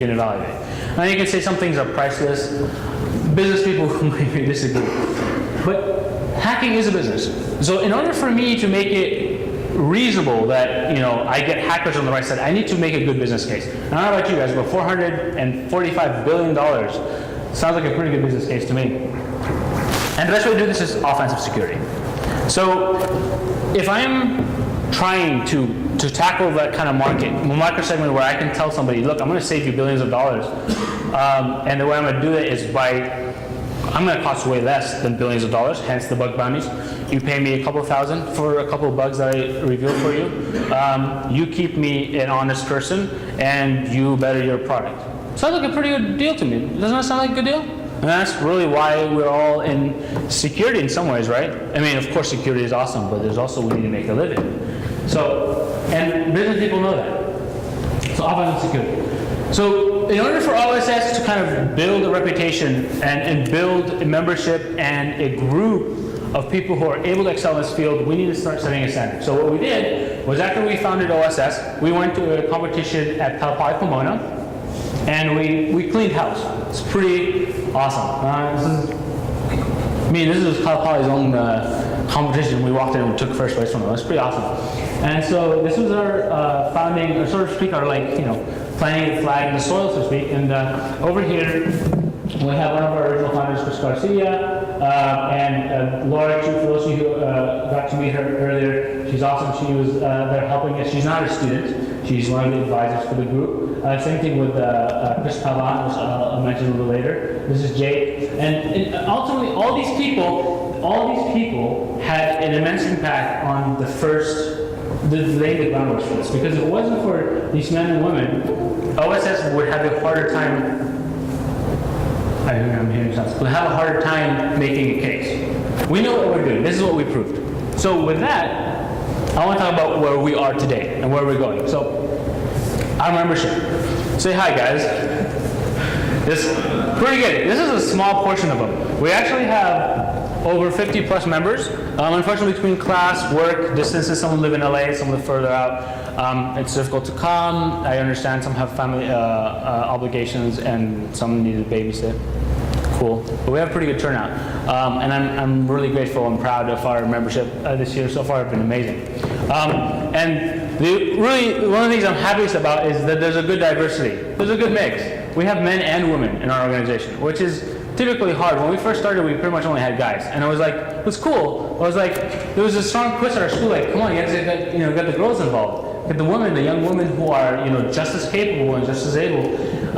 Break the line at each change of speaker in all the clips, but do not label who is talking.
can evaluate. Now you can say some things are priceless. Business people maybe disagree. But hacking is a business. So in order for me to make it reasonable that I get hackers on the right side, I need to make a good business case. And I don't know about you guys, but $445 billion sounds like a pretty good business case to me. And the best way to do this is offensive security. So if I'm trying to tackle that kind of market segment where I can tell somebody, look, I'm going to save you billions of dollars, and the way I'm going to do it is I'm going to cost way less than billions of dollars, hence the bug bounties. You pay me a couple $1,000 for a couple of bugs that I reveal for you. You keep me an honest person, and you better your product. Sounds like a pretty good deal to me. Doesn't that sound like a good deal? And that's really why we're all in security in some ways, right? I mean, of course, security is awesome, but there's also we need to make a living. So, and business people know that. So, offensive security. So, in order for OSS to kind of build a reputation and build a membership and a group of people who are able to excel in this field, we need to start setting a standard. So, what we did was after we founded OSS, we went to a competition at Cal Poly Pomona, and we cleaned house. It's pretty awesome. This is Cal Poly's own competition. We walked in and we took first place from them. It's pretty awesome. And so this was our founding, or so to speak, our planting the flag in the soil, so to speak. And over here we have one of our original founders, Chris Garcia, and Laura Chu, for those of you who got to meet her earlier. She's awesome. She was there helping us. She's not a student. She's one of the advisors for the group. Same thing with Chris Pavan, which I'll mention a little later. This is Jake. And ultimately, all these people had an immense impact on the laying the groundwork for this. Because if it wasn't for these men and women, OSS would have a harder time. I'm hearing something. Would have a harder time making a case. We know what we're doing. This is what we proved. So with that, I want to talk about where we are today and where we're going. So, our membership. Say hi, guys. This pretty good. This is a small portion of them. We actually have over 50 plus members. Unfortunately, between class, work, distances, some live in LA, some live further out. It's difficult to come. I understand some have family obligations and some need to babysit. Cool. But we have a pretty good turnout. And I'm really grateful and proud of our membership this year. So far, it's been amazing. And one of the things I'm happiest about is that there's a good diversity. There's a good mix. We have men and women in our organization, which is typically hard. When we first started, we pretty much only had guys. And I was like, it was cool. I was like, there was a strong push at our school, like, come on, you have to get the girls involved. Get the women, the young women who are just as capable and just as able.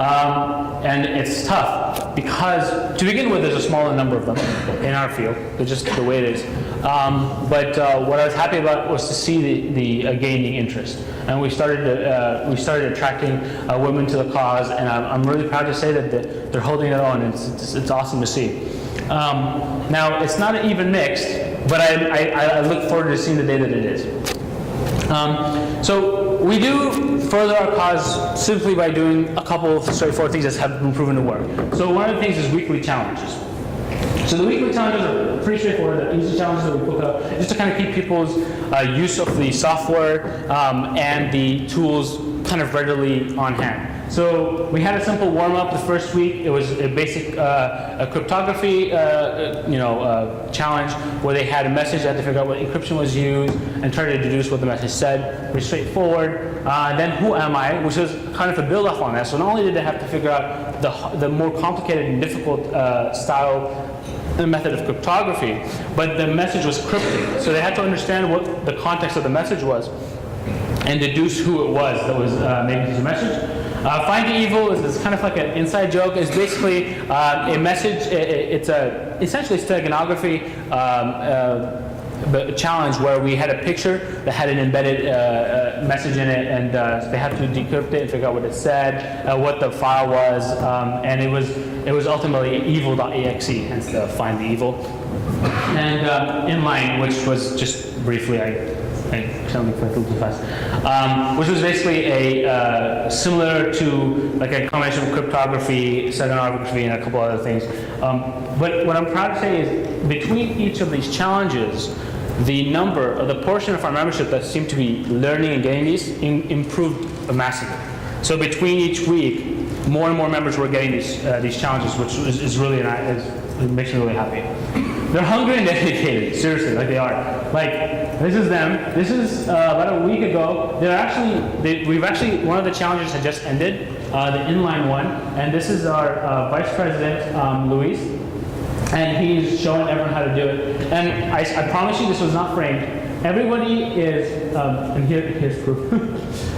And it's tough because, to begin with, there's a smaller number of them in our field. They're just the way it is. But what I was happy about was to see the gaining interest, and we started attracting women to the cause, and I'm really proud to say that they're holding their own. It's awesome to see. Now it's not an even mixed, but I look forward to seeing the day that it is. So we do further our cause simply by doing a couple of straightforward things that have been proven to work. So one of the things is weekly challenges. So the weekly challenges are pretty straightforward. They're easy challenges that we put up just to kind of keep people's use of the software and the tools kind of readily on hand. So we had a simple warm-up the first week. It was a basic cryptography challenge where they had a message, they had to figure out what encryption was used and try to deduce what the message said. Pretty straightforward. Then who am I, which was kind of a build-off on that. So not only did they have to figure out the more complicated and difficult style the method of cryptography, but the message was cryptic. So they had to understand what the context of the message was and deduce who it was that was making the message. Find the Evil is kind of like an inside joke. It's basically a message. It's essentially steganography challenge where we had a picture that had an embedded message in it, and they had to decrypt it and figure out what it said, what the file was, and it was ultimately evil.exe, hence the Find the Evil. And Inline, which was just briefly, I sounded like a little too fast, which was basically a similar to like a combination of cryptography, steganography, and a couple other things. But what I'm proud to say is between each of these challenges, the number or the portion of our membership that seemed to be learning and getting these improved massively. So between each week, more and more members were getting these challenges, which is really nice. It makes me really happy. They're hungry and dedicated, seriously, like they are. Like, this is them. This is about a week ago. One of the challenges had just ended, the inline one, and this is our Vice President, Luis, and he's showing everyone how to do it. And I promise you this was not framed. Everybody is, and here's proof.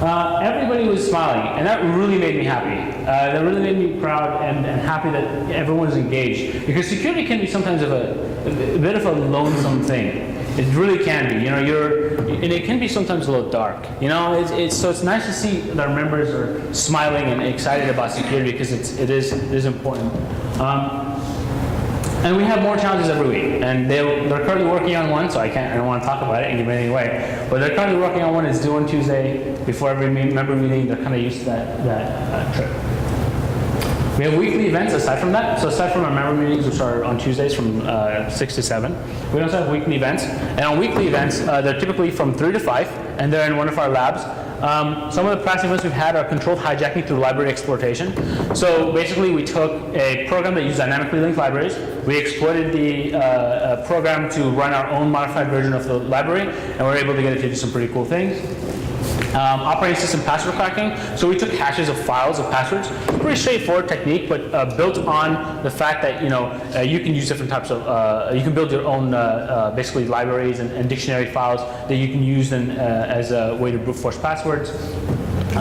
Everybody was smiling, and that really made me happy. That really made me proud and happy that everyone is engaged. Because security can be sometimes a bit of a lonesome thing. It really can be. And it can be sometimes a little dark. So it's nice to see that our members are smiling and excited about security because it is important. And we have more challenges every week, and they're currently working on one, so I don't want to talk about it and give anything away. But they're currently working on one. It's due on Tuesday before every member meeting. They're kind of used to that trip. We have weekly events aside from that. So aside from our member meetings, which are on Tuesdays from 6 to 7, we also have weekly events. And on weekly events, they're typically from 3 to 5, and they're in one of our labs. Some of the past events we've had are controlled hijacking through library exploitation. So basically, we took a program that used dynamically linked libraries. We exploited the program to run our own modified version of the library, and we were able to get it to do some pretty cool things. Operating system password cracking. So we took hashes of files of passwords. Pretty straightforward technique, but built on the fact that you can use different types of you can build your own basically libraries and dictionary files that you can use as a way to brute force passwords.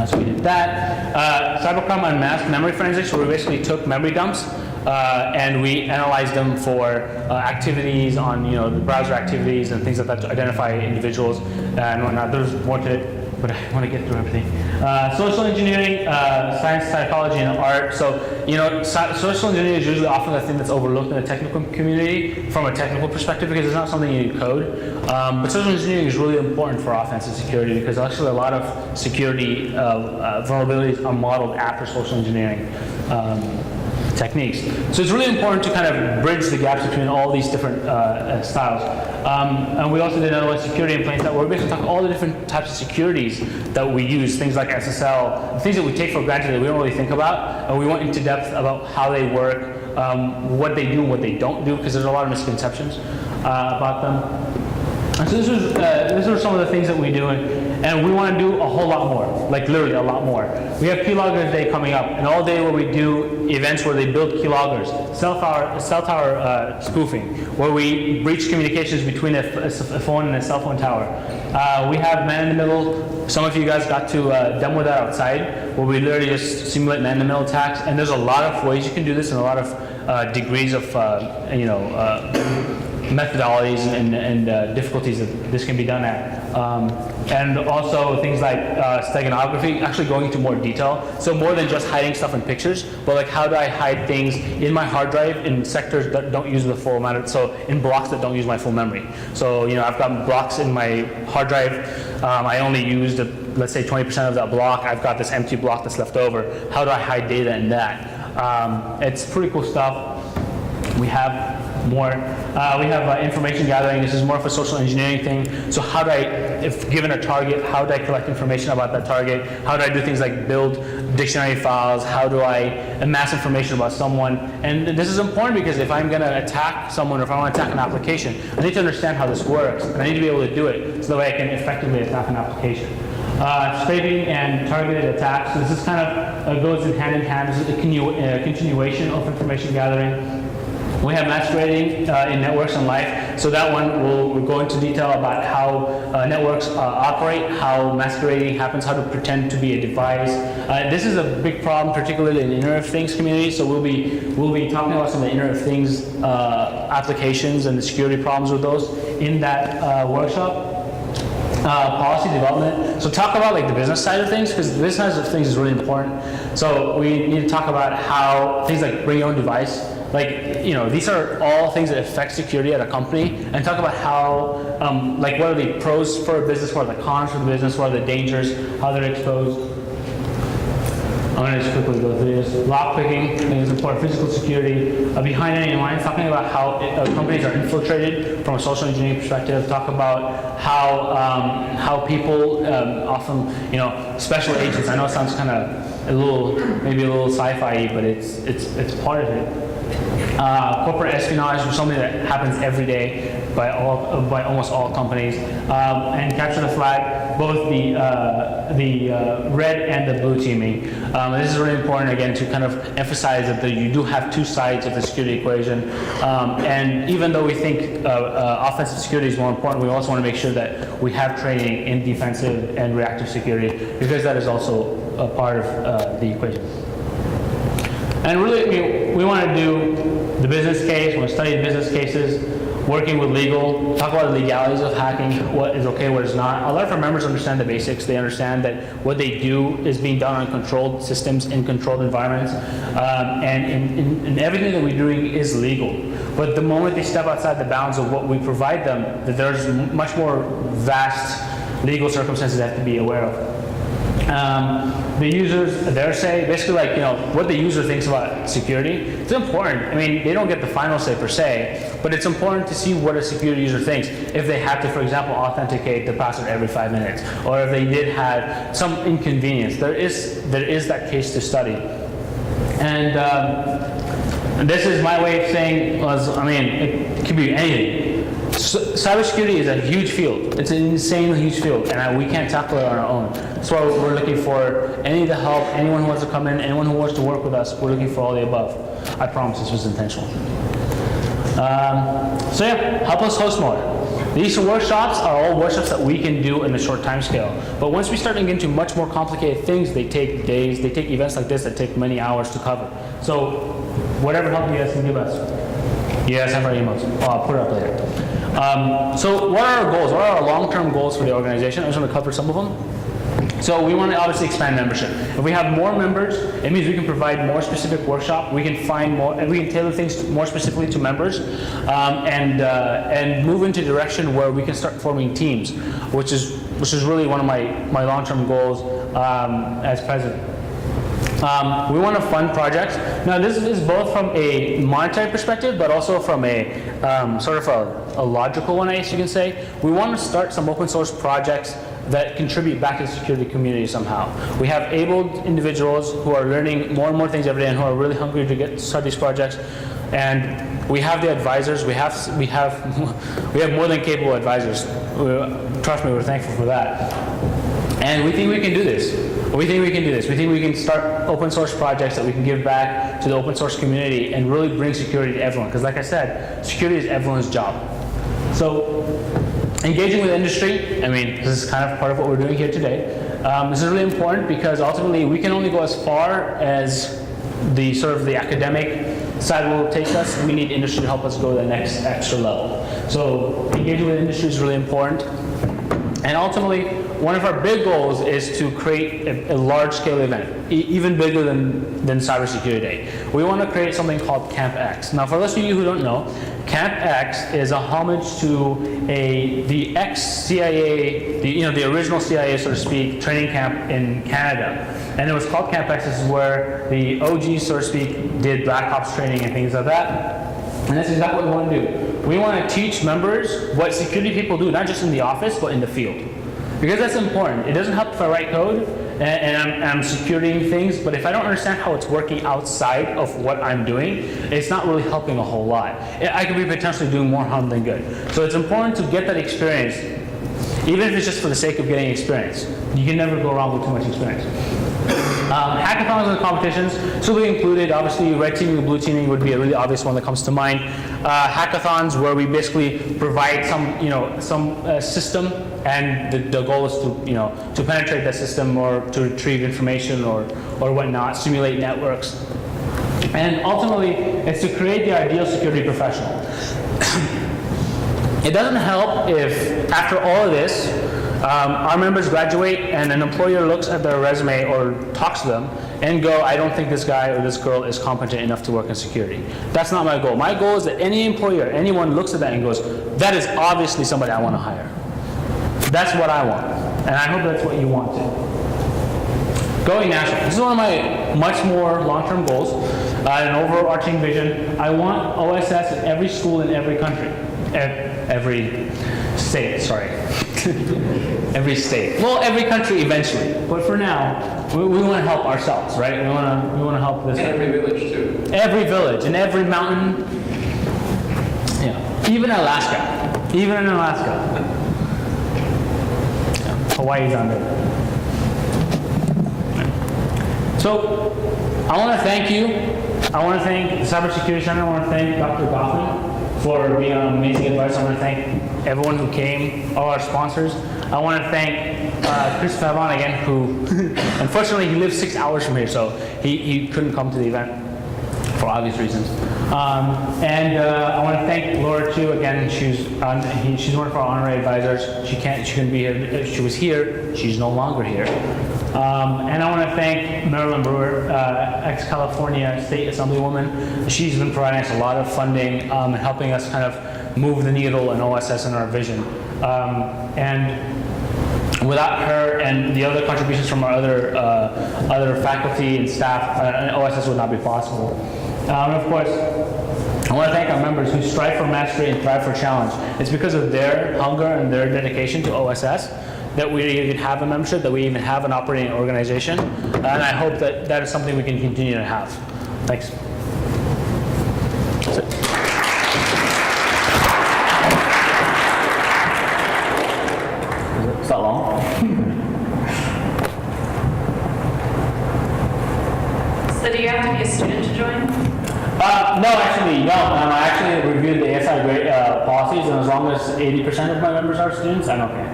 So we did that. Cybercrime unmasked memory forensics, where we basically took memory dumps and we analyzed them for activities on the browser activities and things like that to identify individuals and whatnot. There's more to it, but I want to get through everything. Social engineering, science, psychology, and art. So, social engineering is usually often the thing that's overlooked in the technical community from a technical perspective because it's not something you need code. But social engineering is really important for offensive security because actually a lot of security vulnerabilities are modeled after social engineering techniques. So it's really important to kind of bridge the gaps between all these different styles. And we also did another one, security in plain sight, where we basically talk all the different types of securities that we use, things like SSL, things that we take for granted that we don't really think about, and we went into depth about how they work, what they do and what they don't do, because there's a lot of misconceptions about them. And so these are some of the things that we do, and we want to do a whole lot more, like literally a lot more. We have Keyloggers Day coming up, and all day where we do events where they build keyloggers, cell tower spoofing, where we breach communications between a phone and a cell phone tower. We have man in the middle. Some of you guys got to demo that outside, where we literally just simulate man in the middle attacks, and there's a lot of ways you can do this and a lot of degrees of methodologies and difficulties that this can be done at. And also things like steganography, actually going into more detail. So more than just hiding stuff in pictures, but like how do I hide things in my hard drive in sectors that don't use the full amount of, so in blocks that don't use my full memory. So I've got blocks in my hard drive. I only used, let's say 20% of that block. I've got this empty block that's left over. How do I hide data in that? It's pretty cool stuff. We have more. We have information gathering. This is more of a social engineering thing. So how do if given a target, how do I collect information about that target? How do I do things like build dictionary files? How do I amass information about someone? And this is important because if I'm going to attack someone or if I want to attack an application, I need to understand how this works. And I need to be able to do it so that way I can effectively attack an application. Scraping and targeted attacks. So this is kind of goes in hand. This is a continuation of information gathering. We have masquerading in networks and life. So that one we'll go into detail about how networks operate, how masquerading happens, how to pretend to be a device. This is a big problem, particularly in the Internet of Things community. So we'll be talking about some of the Internet of Things applications and the security problems with those in that workshop. Policy development. So talk about like the business side of things, because the business side of things is really important. So we need to talk about how things like bring your own device. Like, these are all things that affect security at a company, and talk about how, what are the pros for a business, what are the cons for the business, what are the dangers, how they're exposed. I'm going to just quickly go through this. Lockpicking, I think is important. Physical security. Behind enemy lines, talking about how companies are infiltrated from a social engineering perspective. Talk about how people often, special agents. I know it sounds kind of maybe a little sci-fi, but it's part of it. Corporate espionage is something that happens every day by almost all companies, and capture the flag, both the red and the blue teaming. This is really important, again, to kind of emphasize that you do have two sides of the security equation, and even though we think offensive security is more important, we also want to make sure that we have training in defensive and reactive security, because that is also a part of the equation. And really, we want to do the business case, we want to study the business cases, working with legal, talk about the legalities of hacking, what is okay, what is not. A lot of our members understand the basics. They understand that what they do is being done on controlled systems in controlled environments, and everything that we're doing is legal. But the moment they step outside the bounds of what we provide them, that there's much more vast legal circumstances they have to be aware of. The users, their say, basically like, what the user thinks about security, it's important. I mean, they don't get the final say per se, but it's important to see what a security user thinks if they have to, for example, authenticate the password every 5 minutes, or if they did have some inconvenience. There is that case to study. And this is my way of saying, it could be anything. Cybersecurity is a huge field. It's an insanely huge field, and we can't tackle it on our own. That's why we're looking for any of the help, anyone who wants to come in, anyone who wants to work with us. We're looking for all the above. I promise this was intentional. So yeah, help us host more. These workshops are all workshops that we can do in a short time scale. But once we start getting into much more complicated things, they take days. They take events like this that take many hours to cover. So whatever help you guys can give us, you guys have our emails. I'll put it up later. So what are our goals? What are our long-term goals for the organization? I just want to cover some of them. So we want to obviously expand membership. If we have more members, it means we can provide more specific workshop. We can find more, and we can tailor things more specifically to members, and move into a direction where we can start forming teams, which is really one of my long-term goals as president. We want to fund projects. Now, this is both from a monetary perspective, but also from a sort of a logical one, I guess you can say. We want to start some open source projects that contribute back to the security community somehow. We have able individuals who are learning more and more things every day and who are really hungry to start these projects. And we have the advisors. We have more than capable advisors. Trust me, we're thankful for that. And we think we can do this. We think we can start open source projects that we can give back to the open source community and really bring security to everyone. Because like I said, security is everyone's job. So engaging with industry, this is kind of part of what we're doing here today. This is really important because ultimately we can only go as far as the sort of the academic side will take us. We need industry to help us go to the next extra level. So engaging with industry is really important. And ultimately, one of our big goals is to create a large-scale event, even bigger than Cybersecurity Day. We want to create something called Camp X. Now, for those of you who don't know, Camp X is a homage to the ex-CIA, the original CIA, so to speak, training camp in Canada. And it was called Camp X. This is where the OGs, so to speak, did Black Ops training and things like that. And that's exactly what we want to do. We want to teach members what security people do, not just in the office, but in the field. Because that's important. It doesn't help if I write code and I'm securing things, but if I don't understand how it's working outside of what I'm doing, it's not really helping a whole lot. I could be potentially doing more harm than good. So it's important to get that experience, even if it's just for the sake of getting experience. You can never go wrong with too much experience. Hackathons and competitions, so we included, obviously, red teaming and blue teaming would be a really obvious one that comes to mind. Hackathons where we basically provide some system, and the goal is to penetrate that system or to retrieve information or whatnot, simulate networks. And ultimately, it's to create the ideal security professional. It doesn't help if, after all of this, our members graduate and an employer looks at their resume or talks to them and go, I don't think this guy or this girl is competent enough to work in security. That's not my goal. My goal is that any employer, anyone looks at that and goes, that is obviously somebody I want to hire. That's what I want. And I hope that's what you want too. Going national. This is one of my much more long-term goals, an overarching vision. I want OSS in every school in every country. every state, sorry. Every state. Well, every country eventually. But for now, we want to help ourselves, right? We want to help this.
And every village too.
Every village and every mountain. Yeah. Even Alaska. Even in Alaska. Yeah. Hawaii's on there. So, I want to thank you. I want to thank the Cybersecurity Center. I want to thank Dr. Goffman for being amazing advice. I want to thank everyone who came, all our sponsors. I want to thank Chris Favon again, who unfortunately he lives 6 hours from here, so he couldn't come to the event for obvious reasons. And I want to thank Laura too. Again, she's one of our honorary advisors. She couldn't be here. She was here. She's no longer here. And I want to thank Marilyn Brewer, ex-California State Assemblywoman. She's been providing us a lot of funding and helping us kind of move the needle in OSS and our vision. And without her and the other contributions from our other faculty and staff, OSS would not be possible. And of course, I want to thank our members who strive for mastery and thrive for challenge. It's because of their hunger and their dedication to OSS that we even have a membership, that we even have an operating organization. And I hope that that is something we can continue to have. Thanks. That's it. Is that long?
So do you have to be a student to join?
No, actually, no. I actually reviewed the ASI grade, policies, and as long as 80% of my members are students, I'm okay.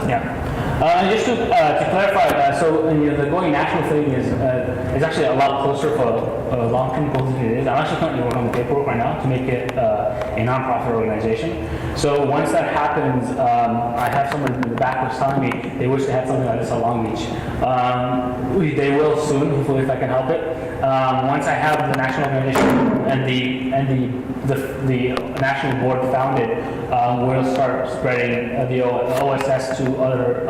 Yeah. And just to clarify, so the going national thing is actually a lot closer for long-term goals than it is. I'm actually currently working on the paperwork right now to make it a nonprofit organization. So once that happens, I have someone in the back who's telling me they wish they had something like this at Long Beach. They will soon, hopefully, if I can help it. Once I have the national organization and the national board founded, we'll start spreading the OSS to other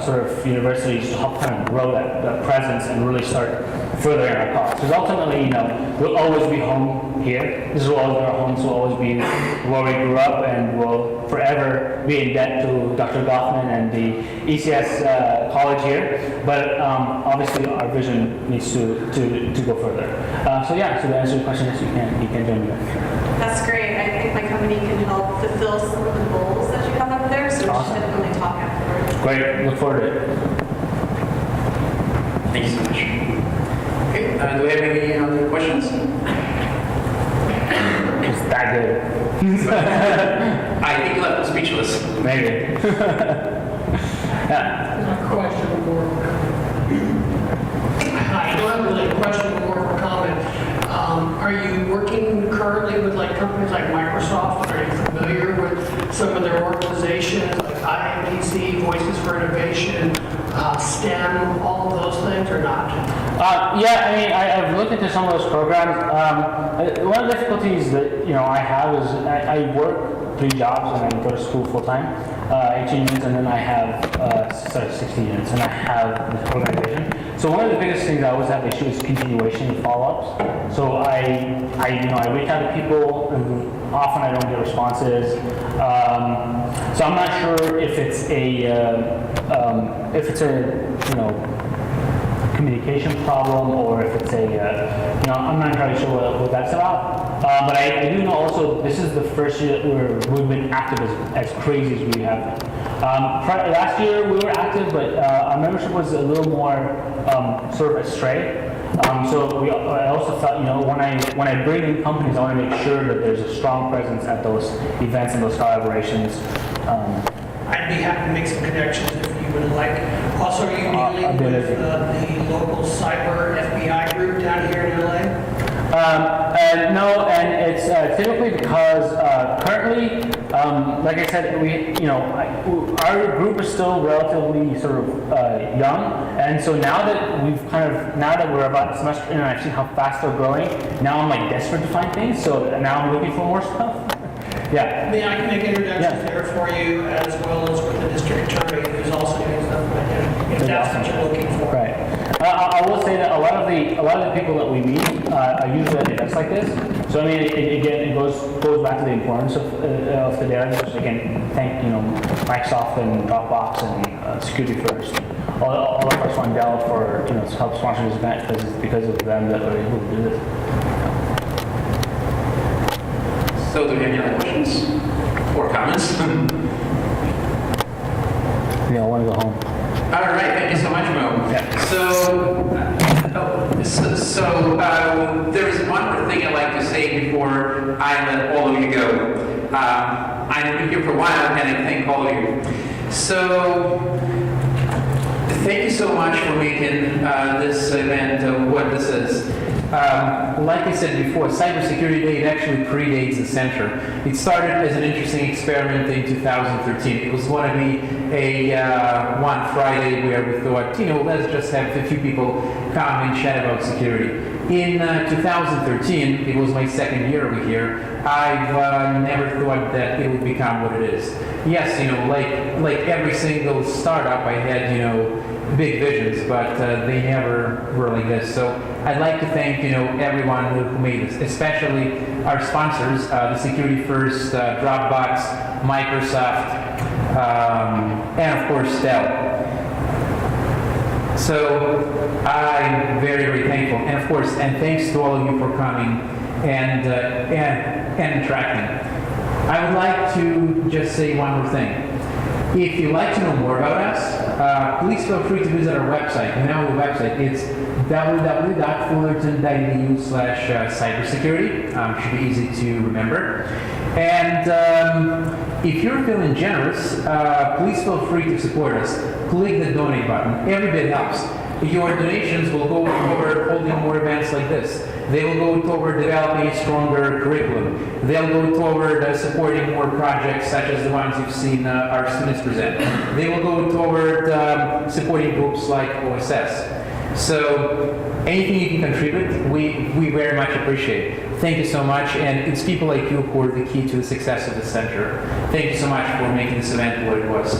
sort of universities to help kind of grow that presence and really start furthering our cause. Because ultimately, we'll always be home here. This will always be our home. This will always be where we grew up, and we'll forever be in debt to Dr. Goffman and the ECS college here. But obviously, our vision needs to go further. So to answer your question, yes, you can join me.
That's great. I think my company can help fulfill some of the goals that you have up there, so we should definitely talk afterwards.
Great. Look forward to it.
Thank you so much. Okay, do we have any other questions?
It's that good.
I think you left speechless.
Maybe. Yeah.
My question or I don't have really a question or a comment. Are you working currently with companies like Microsoft? Are you familiar with some of their organizations like IMDC, Voices for Innovation, STEM, all of those things, or not?
I've looked into some of those programs. One of the difficulties that I have is I work 3 jobs and I go to school full time, 18 units, and then I have 16 units, and I have this organization. So one of the biggest things I always have issue is continuation and follow-ups. So I reach out to people, and often I don't get responses. So I'm not sure if it's a communication problem, or if it's I'm not entirely sure what that's about. But I do know also this is the first year that we've been active as crazy as we have been. Last year we were active, but our membership was a little more sort of astray. So I also thought, when I bring in companies, I want to make sure that there's a strong presence at those events and those collaborations.
I'd be happy to make some connections if you would like. Also, are you dealing with the local cyber FBI group down here in LA?
No, and it's typically because currently, like I said, our group is still relatively sort of young, and so now that we're about a semester in and I've seen how fast they're growing, now I'm desperate to find things, so now I'm looking for more stuff. Yeah.
I mean, I can make introductions there for you, as well as with the district attorney, who's also doing stuff like that, if that's what you're looking for.
Right. I will say that a lot of the people that we meet are usually at events like this. So I mean, again, it goes back to the importance of the data. Just again, thank Microsoft and Dropbox and Security First. All of us on Dell for to help sponsor this event because of them that we're able to do this.
So do we have any other questions or comments?
Yeah, I want to go home.
All right, thank you so much, Mo.
Yeah.
So there is one more thing I'd like to say before I let all of you go. I've been here for a while, and I thank all of you. So thank you so much for making this event what this is. Like I said before, Cybersecurity Day, it actually predates the center. It started as an interesting experiment in 2013. It was going to be one Friday where we thought, let's just have a few people come and chat about security. In 2013, it was my second year over here, I've never thought that it would become what it is. Yes, like every single startup, I had, big visions, but they never were like this. So I'd like to thank, everyone who made this, especially our sponsors, the Security First, Dropbox, Microsoft, and of course Dell. So I'm very, very thankful, and of course, and thanks to all of you for coming and interacting. I would like to just say one more thing. If you'd like to know more about us, please feel free to visit our website. We now have a website. It's www.fullerton.edu/cybersecurity. Should be easy to remember. And if you're feeling generous, please feel free to support us. Click the donate button. Every bit helps. Your donations will go toward holding more events like this. They will go toward developing a stronger curriculum. They'll go toward supporting more projects such as the ones you've seen our students present. They will go toward supporting groups like OSS. So anything you can contribute, we very much appreciate. Thank you so much, and it's people like you who are the key to the success of the center. Thank you so much for making this event what it was.